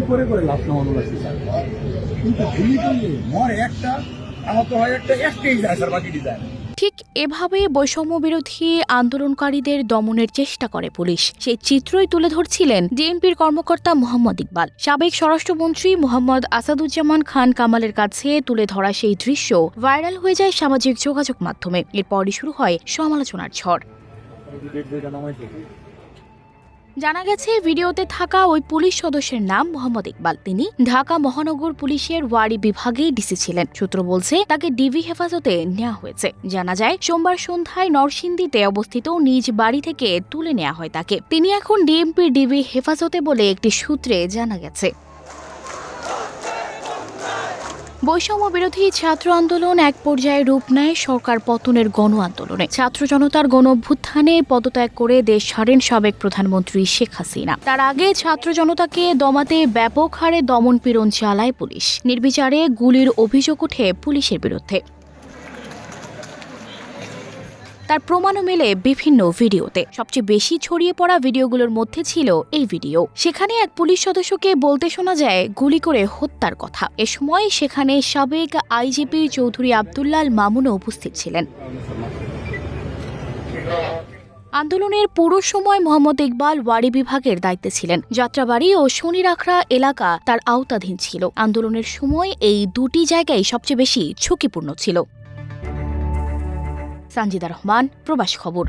করে করে লাভ নামানো লাগছে স্যার, কিন্তু গুলি করলে মর একটা আহত হয় একটা, একটাই যায় স্যার, বাকিটি যায় না। ঠিক এভাবে বৈষম্য বিরোধী আন্দোলনকারীদের দমনের চেষ্টা করে পুলিশ। সেই চিত্রই তুলে ধরছিলেন ডিএমপির কর্মকর্তা মোহাম্মদ ইকবাল। সাবেক স্বরাষ্ট্রমন্ত্রী মোহাম্মদ আসাদুজ্জামান খান কামালের কাছে তুলে ধরা সেই দৃশ্য ভাইরাল হয়ে যায় সামাজিক যোগাযোগ মাধ্যমে। এরপরই শুরু হয় সমালোচনার ঝড়। জানা গেছে, ভিডিওতে থাকা ওই পুলিশ সদস্যের নাম মোহাম্মদ ইকবাল। তিনি ঢাকা মহানগর পুলিশের ওয়ারি বিভাগে ডিসি ছিলেন। সূত্র বলছে, তাকে ডিবি হেফাজতে নেওয়া হয়েছে। জানা যায়, সোমবার সন্ধ্যায় নরসিংদীতে অবস্থিত নিজ বাড়ি থেকে তুলে নেওয়া হয় তাকে। তিনি এখন ডিএমপির ডিবি হেফাজতে বলে একটি সূত্রে জানা গেছে। বৈষম্য বিরোধী ছাত্র আন্দোলন এক পর্যায়ে রূপ নেয় সরকার পতনের গণ আন্দোলনে। ছাত্র জনতার গণ অভ্যুত্থানে পদত্যাগ করে দেশ ছাড়েন সাবেক প্রধানমন্ত্রী শেখ হাসিনা। তার আগে ছাত্র জনতাকে দমাতে ব্যাপক হারে দমন পীড়ন চালায় পুলিশ। নির্বিচারে গুলির অভিযোগ ওঠে পুলিশের বিরুদ্ধে। তার প্রমাণও মেলে বিভিন্ন ভিডিওতে। সবচেয়ে বেশি ছড়িয়ে পড়া ভিডিওগুলোর মধ্যে ছিল এই ভিডিও। সেখানে এক পুলিশ সদস্যকে বলতে শোনা যায় গুলি করে হত্যার কথা। এ সময় সেখানে সাবেক আইজিপি চৌধুরী আব্দুল্লাল মামুনও উপস্থিত ছিলেন। আন্দোলনের পুরো সময় মোহাম্মদ ইকবাল ওয়ারি বিভাগের দায়িত্বে ছিলেন। যাত্রাবাড়ি ও শনিরাখড়া এলাকা তার আওতাধীন ছিল। আন্দোলনের সময় এই দুটি জায়গায় সবচেয়ে বেশি ঝুঁকিপূর্ণ ছিল। সানজিদা রহমান, প্রবাস খবর।